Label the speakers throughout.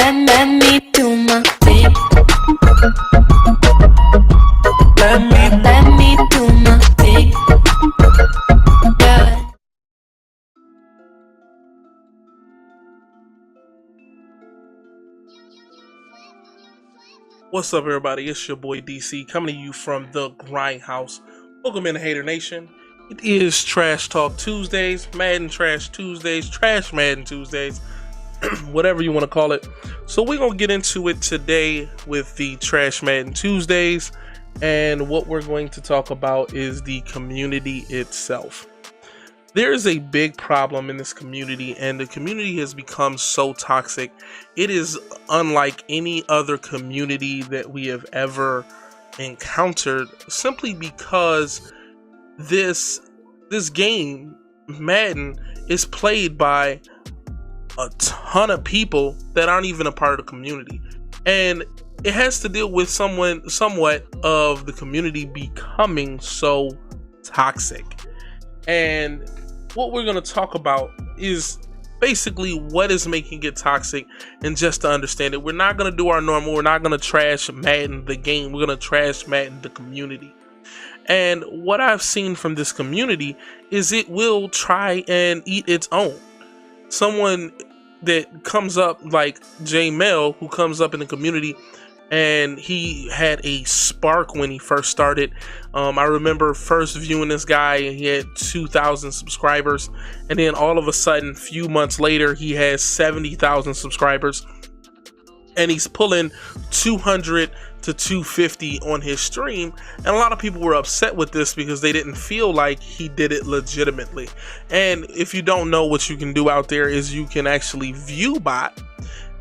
Speaker 1: let me do my thing. Let me do my thing. Yeah.
Speaker 2: What's up, everybody? It's your boy DC coming to you from the Grindhouse. Welcome in, Hater Nation. It is Trash Talk Tuesdays, Madden Trash Tuesdays, Trash Madden Tuesdays, whatever you want to call it. So we're going to get into it today with the Trash Madden Tuesdays, and what we're going to talk about is the community itself. There is a big problem in this community, and the community has become so toxic. It is unlike any other community that we have ever encountered, simply because this game, Madden, is played by a ton of people that aren't even a part of the community. And it has to deal with somewhat of the community becoming so toxic. And what we're going to talk about is basically what is making it toxic, and just to understand it, we're not going to do our normal. We're not going to trash Madden the game. We're going to trash Madden the community. And what I've seen from this community is it will try and eat its own. Someone that comes up like J Mel, who comes up in the community, and he had a spark when he first started. I remember first viewing this guy, and he had 2,000 subscribers, and then all of a sudden, a few months later, he has 70,000 subscribers, and he's pulling 200 to 250 on his stream. And a lot of people were upset with this because they didn't feel like he did it legitimately. And if you don't know, what you can do out there is you can actually view bot.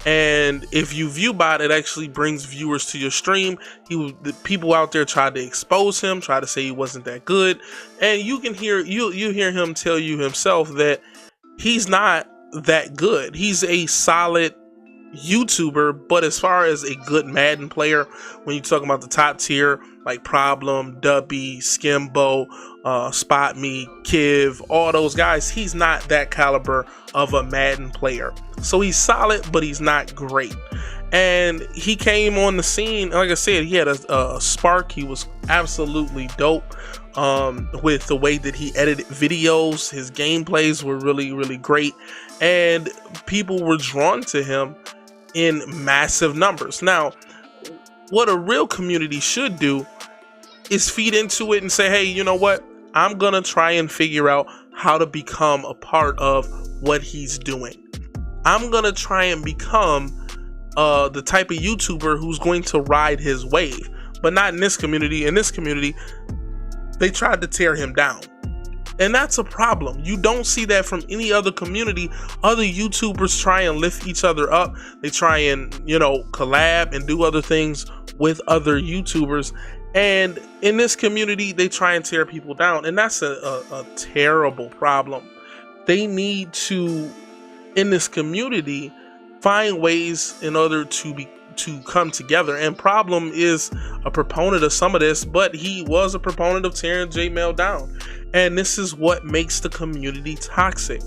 Speaker 2: And if you view bot, it actually brings viewers to your stream. The people out there tried to expose him, try to say he wasn't that good, and you can hear you hear him tell you himself that he's not that good. He's a solid YouTuber, but as far as a good Madden player, when you talk about the top tier like Problem, Dubby, Skimbo, Spot Me, Kiv, all those guys, he's not that caliber of a Madden player. So he's solid, but he's not great. And he came on the scene, like I said, he had a spark. He was absolutely dope with the way that he edited videos. His gameplays were really, really great, and people were drawn to him in massive numbers. Now, what a real community should do is feed into it and say, hey, you know what? I'm gonna try and figure out how to become a part of what he's doing. I'm gonna try and become the type of YouTuber who's going to ride his wave. But not in this community. In this community, they tried to tear him down. And that's a problem. You don't see that from any other community. Other YouTubers try and lift each other up. They try and, collab and do other things with other YouTubers. And in this community, they try and tear people down. And that's a terrible problem. They need to, in this community, find ways in order to come together. And Problem is a proponent of some of this, but he was a proponent of tearing J Mel down. And this is what makes the community toxic.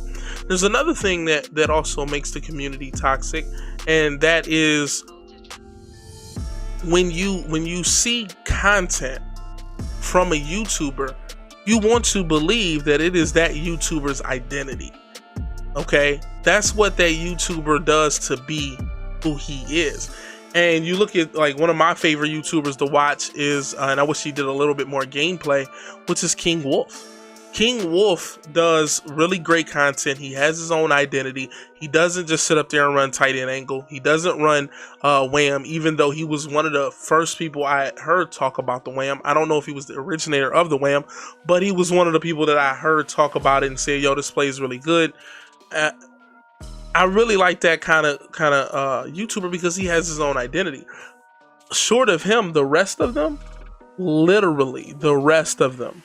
Speaker 2: There's another thing that also makes the community toxic, and that is when you see content from a YouTuber, you want to believe that it is that YouTuber's identity. Okay, that's what that YouTuber does to be who he is. And you look at, like, one of my favorite YouTubers to watch is, and I wish he did a little bit more gameplay, which is King Wolf. King Wolf does really great content. He has his own identity. He doesn't just sit up there and run tight end angle. He doesn't run wham, even though he was one of the first people I heard talk about the wham. I don't know if he was the originator of the wham, but he was one of the people that I heard talk about it and say, yo, this play is really good. I really like that kind of YouTuber because he has his own identity. Short of him, the rest of them, literally the rest of them,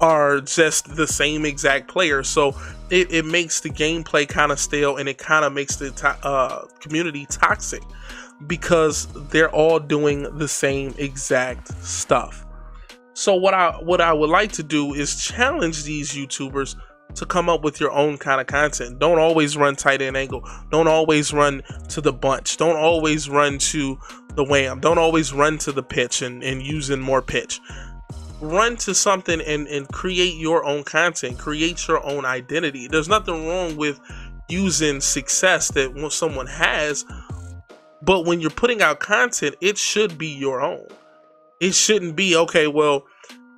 Speaker 2: are just the same exact player. So it makes the gameplay kind of stale, and it kind of makes the community toxic because they're all doing the same exact stuff. So what I would like to do is challenge these YouTubers to come up with your own kind of content. Don't always run tight end angle. Don't always run to the bunch. Don't always run to the wham. Don't always run to the pitch and using more pitch. Run to something and create your own content. Create your own identity. There's nothing wrong with using success that someone has, but when you're putting out content, it should be your own. It shouldn't be, okay, well,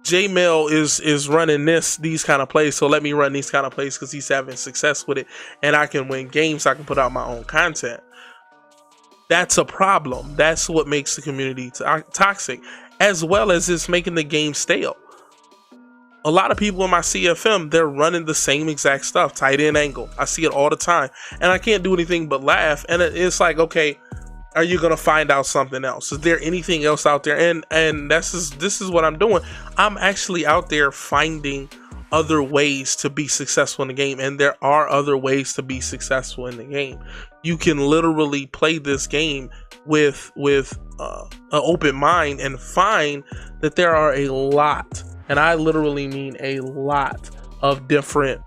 Speaker 2: J-Mail is running these kind of plays, so let me run these kind of plays because he's having success with it and I can win games. I can put out my own content. That's a problem. That's what makes the community toxic, as well as it's making the game stale. A lot of people in my CFM, they're running the same exact stuff, tight end angle. I see it all the time and I can't do anything but laugh. And it's like, okay, are you gonna find out something else? Is there anything else out there? And this is what I'm doing. I'm actually out there finding other ways to be successful in the game, and there are other ways to be successful in the game. You can literally play this game with an open mind and find that there are a lot, and I literally mean a lot of different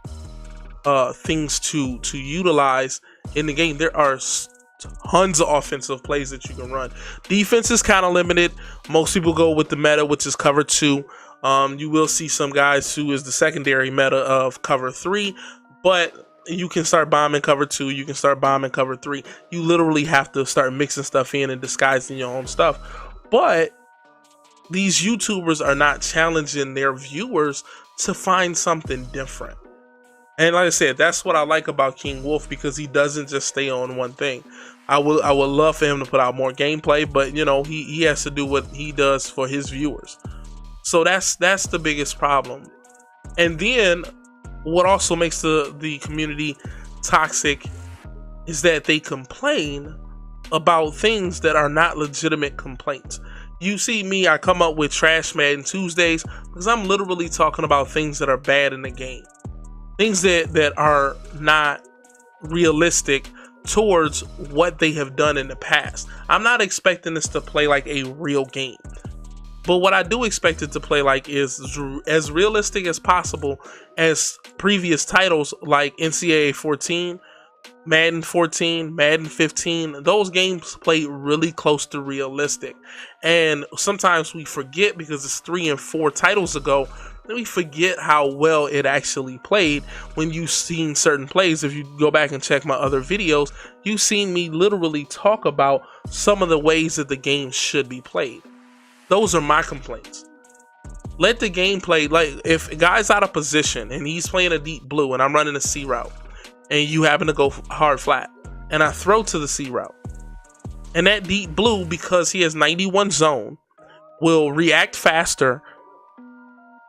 Speaker 2: things to utilize in the game. There are tons of offensive plays that you can run. Defense is kind of limited. Most people go with the meta, which is cover 2. You will see some guys who is the secondary meta of cover 3, but you can start bombing cover 2. You can start bombing cover 3. You literally have to start mixing stuff in and disguising your own stuff. But these YouTubers are not challenging their viewers to find something different. And like I said, that's what I like about King Wolf, because he doesn't just stay on one thing. I would love for him to put out more gameplay, but you know, he has to do what he does for his viewers. So that's the biggest problem. And then what also makes the community toxic is that they complain about things that are not legitimate complaints. You see me, I come up with Trash Madden Tuesdays because I'm literally talking about things that are bad in the game. Things that are not realistic towards what they have done in the past. I'm not expecting this to play like a real game. But what I do expect it to play like is as realistic as possible as previous titles like NCAA 14, Madden 14, Madden 15. Those games play really close to realistic. And sometimes we forget, because it's 3 and 4 titles ago, we forget how well it actually played when you've seen certain plays. If you go back and check my other videos, you've seen me literally talk about some of the ways that the game should be played. Those are my complaints. Let the game play. Like, if a guy's out of position and he's playing a deep blue and I'm running a C route and you happen to go hard flat and I throw to the C route, and that deep blue, because he has 91 zone, will react faster,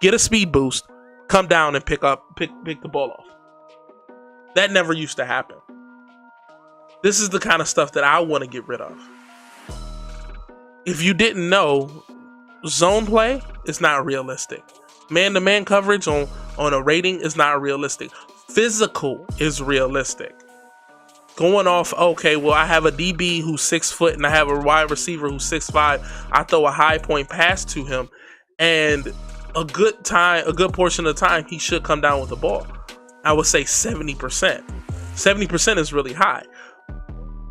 Speaker 2: get a speed boost, come down and pick the ball off. That never used to happen. This is the kind of stuff that I want to get rid of. If you didn't know, zone play is not realistic. Man-to-man coverage on a rating is not realistic. Physical is realistic. Going off, okay, well, I have a DB who's 6 foot and I have a wide receiver who's 6'5". I throw a high point pass to him, and a good portion of the time, he should come down with the ball. I would say 70%. 70% is really high.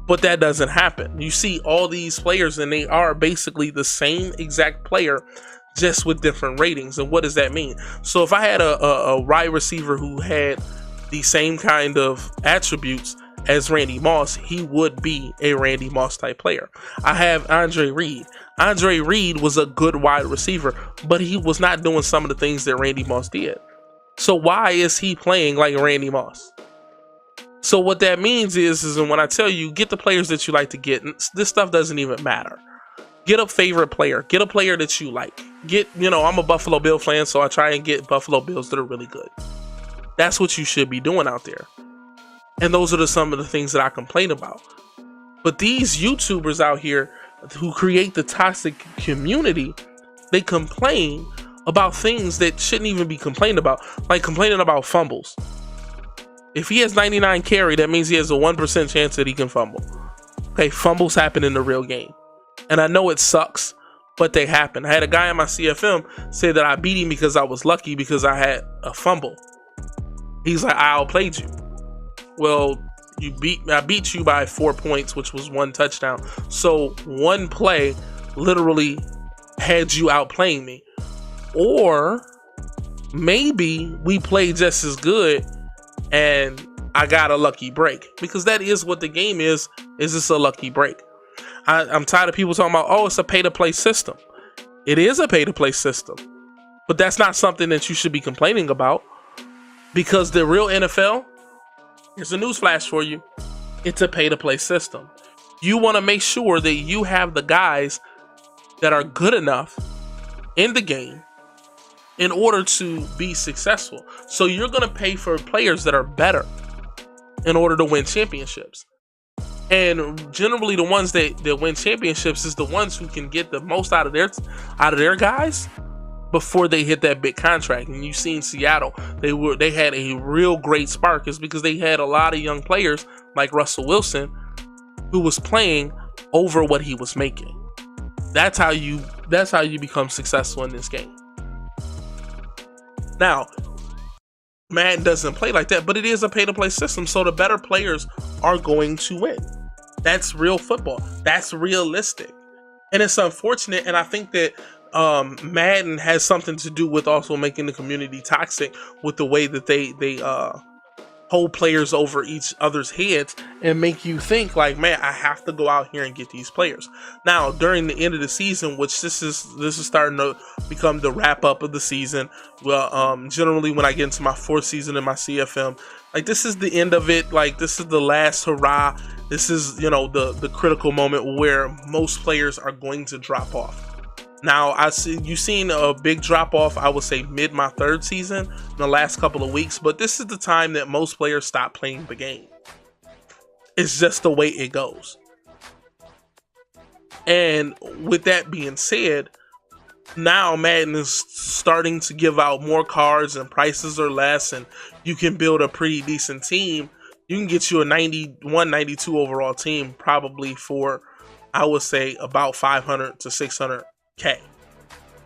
Speaker 2: But that doesn't happen. You see all these players and they are basically the same exact player, just with different ratings. And what does that mean? So if I had a wide receiver who had the same kind of attributes as Randy Moss, he would be a Randy Moss type player. I have Andre Reed. Andre Reed was a good wide receiver, but he was not doing some of the things that Randy Moss did. So why is he playing like Randy Moss? So what that means is when I tell you, get the players that you like to get, this stuff doesn't even matter. Get a favorite player. Get a player that you like. I'm a Buffalo Bill fan, so I try and get Buffalo Bills that are really good. That's what you should be doing out there. And those are some of the things that I complain about. But these YouTubers out here who create the toxic community, they complain about things that shouldn't even be complained about, like complaining about fumbles. If he has 99 carry, that means he has a 1% chance that he can fumble. Okay, fumbles happen in the real game. And I know it sucks, but they happen. I had a guy in my CFM say that I beat him because I was lucky because I had a fumble. He's like, I outplayed you. Well, I beat you by 4 points, which was 1 touchdown. So one play literally had you outplaying me. Or maybe we played just as good and I got a lucky break, because that is what the game is this a lucky break? I'm tired of people talking about, oh, it's a pay to play system. It is a pay to play system, but that's not something that you should be complaining about, because the real NFL, here's a news flash for you, it's a pay to play system. You want to make sure that you have the guys that are good enough in the game in order to be successful. So you're going to pay for players that are better in order to win championships. And generally the ones that win championships is the ones who can get the most out of their guys before they hit that big contract. And you've seen Seattle, they had a real great spark, is because they had a lot of young players like Russell Wilson who was playing over what he was making. That's how you become successful in this game. Now, Madden doesn't play like that, but it is a pay-to-play system, so the better players are going to win. That's real football. That's realistic. And it's unfortunate, and I think that Madden has something to do with also making the community toxic with the way that they hold players over each other's heads and make you think like, man, I have to go out here and get these players. Now, during the end of the season, which this is starting to become the wrap up of the season. Well, generally when I get into my 4th season in my CFM, like this is the end of it. Like this is the last hurrah. This is, the critical moment where most players are going to drop off. Now, you've seen a big drop off, I would say mid my 3rd season, in the last couple of weeks, but this is the time that most players stop playing the game. It's just the way it goes. And with that being said, now Madden is starting to give out more cards and prices are less, and you can build a pretty decent team. You can get you a 91, 92 overall team probably for, I would say, about 500 to 600K.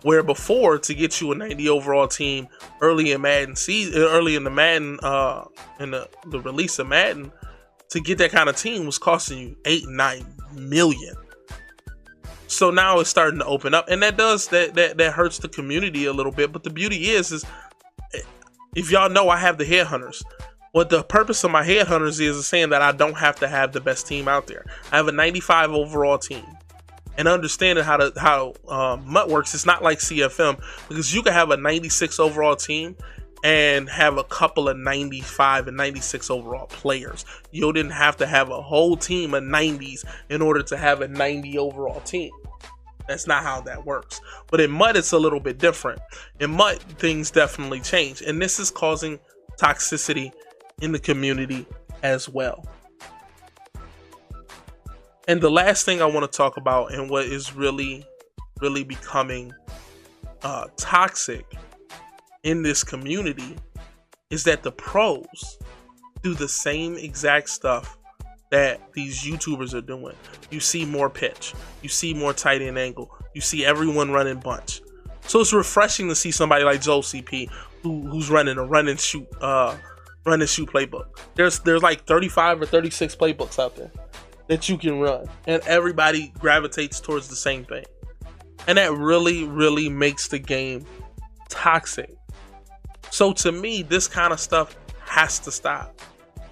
Speaker 2: Where before, to get you a 90 overall team early in Madden season, early in the Madden, in the release of Madden, to get that kind of team was costing you 8-9 million. So now it's starting to open up, and that hurts the community a little bit. But the beauty is if y'all know, I have the headhunters. What the purpose of my headhunters is saying that I don't have to have the best team out there. I have a 95 overall team. And understanding how MUT works, it's not like CFM, because you can have a 96 overall team and have a couple of 95 and 96 overall players. You didn't have to have a whole team of 90s in order to have a 90 overall team. That's not how that works. But in MUT, it's a little bit different. In MUT, things definitely change. And this is causing toxicity in the community as well. And the last thing I want to talk about, and what is really, really becoming toxic in this community, is that the pros do the same exact stuff that these YouTubers are doing. You see more pitch, you see more tight end angle, you see everyone running bunch. So it's refreshing to see somebody like Joel CP who's running a run and shoot playbook. There's like 35 or 36 playbooks out there that you can run, and everybody gravitates towards the same thing. And that really, really makes the game toxic. So to me, this kind of stuff has to stop.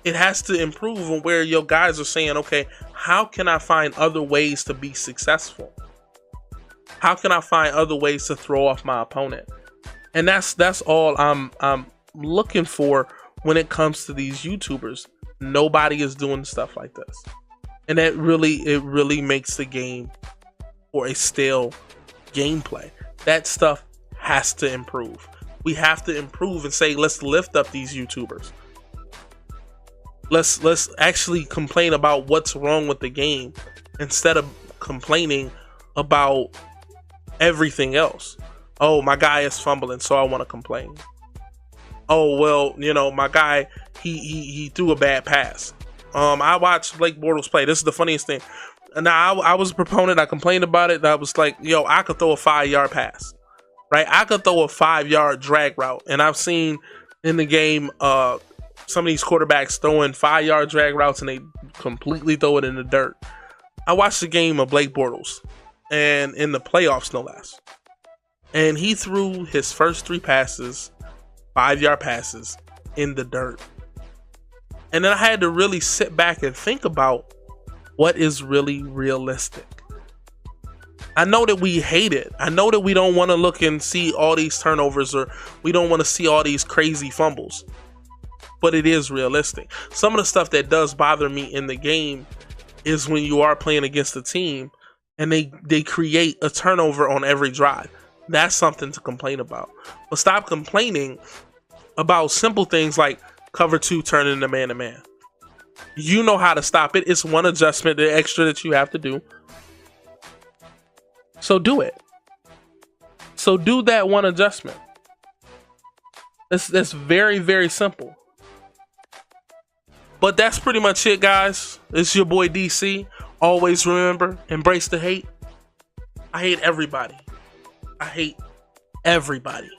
Speaker 2: It has to improve on where your guys are saying, okay, how can I find other ways to be successful? How can I find other ways to throw off my opponent? And that's all I'm looking for when it comes to these YouTubers. Nobody is doing stuff like this. And it really makes the game for a stale gameplay. That stuff has to improve. We have to improve and say, let's lift up these YouTubers. Let's actually complain about what's wrong with the game instead of complaining about everything else. Oh, my guy is fumbling, so I want to complain. Oh, well, my guy, he threw a bad pass. I watched Blake Bortles play. This is the funniest thing. Now, I was a proponent. I complained about it. I was like, I could throw a 5-yard pass, right? I could throw a 5-yard drag route. And I've seen in the game some of these quarterbacks throwing 5-yard drag routes and they completely throw it in the dirt. I watched the game of Blake Bortles, and in the playoffs, no less. And he threw his first 3 passes, 5-yard passes, in the dirt. And then I had to really sit back and think about what is really realistic. I know that we hate it. I know that we don't want to look and see all these turnovers, or we don't want to see all these crazy fumbles. But it is realistic. Some of the stuff that does bother me in the game is when you are playing against a team and they create a turnover on every drive. That's something to complain about. But stop complaining about simple things like cover 2 turning into man-to-man. You know how to stop it. It's one adjustment, the extra that you have to do. So do it. So do that one adjustment. That's very, very simple. But that's pretty much it, guys. It's your boy DC. Always remember, embrace the hate. I hate everybody. I hate everybody.